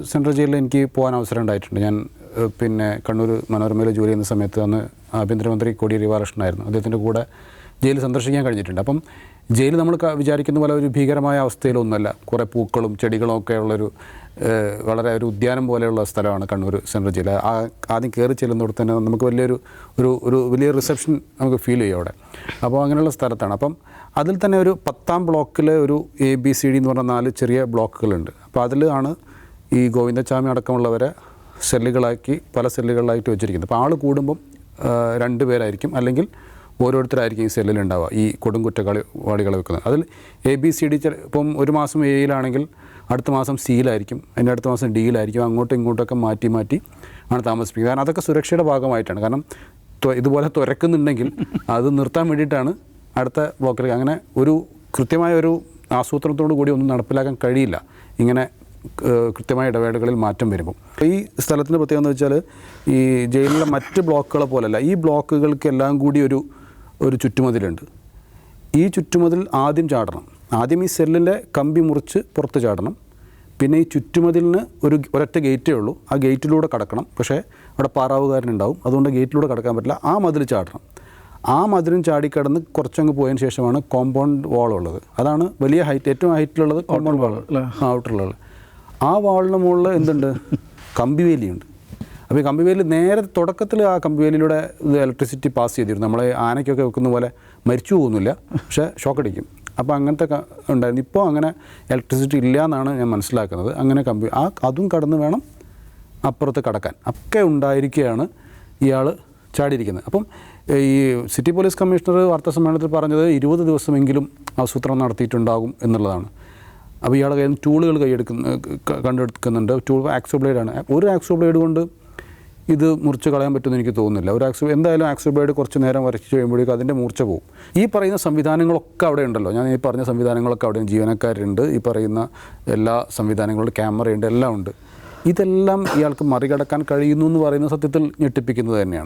Central ജയിലിൽ എനിക്ക് പോകാൻ അവസരം ഉണ്ടായിട്ടുണ്ട്. ഞാൻ പിന്നെ കണ്ണൂർ മനോരമയിൽ ജോലി ചെയ്യുന്ന സമയത്ത് അന്ന് ആഭ്യന്തരമന്ത്രി കോടിയേരി ബാലകൃഷ്ണനായിരുന്നു. അദ്ദേഹത്തിൻ്റെ കൂടെ ജയിൽ സന്ദർശിക്കാൻ കഴിഞ്ഞിട്ടുണ്ട്. അപ്പം ജയിൽ നമ്മൾ വിചാരിക്കുന്ന പോലെ ഒരു ഭീകരമായ അവസ്ഥയിലൊന്നുമല്ല. കുറേ പൂക്കളും ചെടികളും ഒക്കെ ഉള്ളൊരു വളരെ ഒരു ഉദ്യാനം പോലെയുള്ള സ്ഥലമാണ് കണ്ണൂർ സെൻട്രൽ ജയിൽ. ആദ്യം കയറി ചെല്ലുന്നിടത്ത് തന്നെ നമുക്ക് വലിയ റിസപ്ഷൻ നമുക്ക് ഫീൽ ചെയ്യും അവിടെ. അപ്പോൾ അങ്ങനെയുള്ള സ്ഥലത്താണ്. അപ്പം അതിൽ തന്നെ ഒരു 10ാം ബ്ലോക്കിൽ ഒരു ABCD എന്ന് പറഞ്ഞ 4 ചെറിയ ബ്ലോക്കുകളുണ്ട്. അപ്പോൾ അതിലാണ് ഈ ഗോവിന്ദച്ചാമി അടക്കമുള്ളവരെ സെല്ലുകളാക്കി പല സെല്ലുകളിലായിട്ട് വെച്ചിരിക്കുന്നത്. അപ്പോൾ ആൾ കൂടുമ്പം 2 പേരായിരിക്കും, അല്ലെങ്കിൽ ഓരോരുത്തരായിരിക്കും ഈ സെല്ലിലുണ്ടാവുക, ഈ കൊടുംകുറ്റവാളികളെ വെക്കുന്നത്. അതിൽ ABCD ഇപ്പം ഒരു മാസം Aയിലാണെങ്കിൽ അടുത്ത മാസം Cയിലായിരിക്കും, അതിൻ്റെ അടുത്ത മാസം Dയിലായിരിക്കും. അങ്ങോട്ടും ഇങ്ങോട്ടൊക്കെ മാറ്റി ആണ് താമസിപ്പിക്കുന്നത്. കാരണം അതൊക്കെ സുരക്ഷയുടെ ഭാഗമായിട്ടാണ്. കാരണം ഇതുപോലെ തുരക്കുന്നുണ്ടെങ്കിൽ അത് നിർത്താൻ വേണ്ടിയിട്ടാണ് അടുത്ത ബ്ലോക്കിലേക്ക്. അങ്ങനെ ഒരു കൃത്യമായ ഒരു ആസൂത്രണത്തോടു കൂടി ഒന്നും നടപ്പിലാക്കാൻ കഴിയില്ല ഇങ്ങനെ കൃത്യമായ ഇടവേളകളിൽ മാറ്റം വരുമ്പോൾ. ഈ സ്ഥലത്തിൻ്റെ പ്രത്യേകത എന്ന് വെച്ചാൽ ഈ ജയിലിലെ മറ്റ് ബ്ലോക്കുകളെ പോലല്ല. ഈ ബ്ലോക്കുകൾക്ക് എല്ലാം കൂടി ഒരു ചുറ്റുമതിലുണ്ട്. ഈ ചുറ്റുമതിൽ ആദ്യം ചാടണം. ആദ്യം ഈ സെല്ലിൻ്റെ കമ്പി മുറിച്ച് പുറത്ത് ചാടണം. പിന്നെ ഈ ചുറ്റുമതിലിന് ഒരൊറ്റ ഗേറ്റേ ഉള്ളൂ. ആ ഗേറ്റിലൂടെ കടക്കണം. പക്ഷേ അവിടെ പാറാവുകാരനുണ്ടാവും, അതുകൊണ്ട് ഗേറ്റിലൂടെ കടക്കാൻ പറ്റില്ല. ആ മതിൽ ചാടണം. ആ മതിലും ചാടിക്കടന്ന് കുറച്ചങ്ങ് പോയതിന് ശേഷമാണ് കോമ്പൗണ്ട് വാളുള്ളത്. അതാണ് വലിയ ഹൈറ്റ്, ഏറ്റവും ഹൈറ്റിലുള്ളത് കോമ്പൗണ്ട് വാൾ, ഔട്ടറുള്ളത്. ആ വാളിന് മുകളിൽ എന്തുണ്ട്? കമ്പിവേലിയുണ്ട്. അപ്പോൾ ഈ കമ്പിവേലി നേരെ തുടക്കത്തിൽ ആ കമ്പിവേലിയിലൂടെ ഇലക്ട്രിസിറ്റി പാസ് ചെയ്തിരുന്നു. നമ്മളെ ആനയ്ക്കൊക്കെ വെക്കുന്ന പോലെ മരിച്ചു പോകുന്നില്ല, പക്ഷേ ഷോക്കടിക്കും. അപ്പോൾ അങ്ങനത്തെ ഉണ്ടായിരുന്നു. ഇപ്പോൾ അങ്ങനെ ഇലക്ട്രിസിറ്റി ഇല്ല എന്നാണ് ഞാൻ മനസ്സിലാക്കുന്നത്. അങ്ങനെ അതും കടന്ന് വേണം അപ്പുറത്ത് കടക്കാൻ. ഒക്കെ ഉണ്ടായിരിക്കുകയാണ് ഇയാൾ ചാടിയിരിക്കുന്നത്. അപ്പം ഈ സിറ്റി പോലീസ് കമ്മീഷണർ വാർത്താസമ്മേളനത്തിൽ പറഞ്ഞത് 20 ദിവസമെങ്കിലും ആസൂത്രണം നടത്തിയിട്ടുണ്ടാകും എന്നുള്ളതാണ്. അപ്പോൾ ഇയാളുടെ കയ്യിൽ നിന്ന് ടൂളുകൾ കണ്ടെടുക്കുന്നുണ്ട്. ആക്സോ ബ്ലേഡാണ്. ഒരു ആക്സോ ബ്ലേഡ് കൊണ്ട് ഇത് മുറിച്ച് കളയാൻ പറ്റുമെന്ന് എനിക്ക് തോന്നുന്നില്ല. എന്തായാലും ആക്സോ ബ്ലേഡ് കുറച്ച് നേരം വരച്ച് കഴിയുമ്പോഴേക്കും അതിൻ്റെ മൂർച്ച പോകും. ഈ പറയുന്ന സംവിധാനങ്ങളൊക്കെ അവിടെ ഉണ്ടല്ലോ. ഞാൻ ഈ പറഞ്ഞ സംവിധാനങ്ങളൊക്കെ അവിടെ ജീവനക്കാരുണ്ട്. ഈ പറയുന്ന എല്ലാ സംവിധാനങ്ങളും, ക്യാമറയുണ്ട്, എല്ലാം ഉണ്ട്. ഇതെല്ലാം ഇയാൾക്ക് മറികടക്കാൻ കഴിയുന്നു എന്ന് പറയുന്ന സത്യത്തിൽ ഞെട്ടിപ്പിക്കുന്നത് തന്നെയാണ്.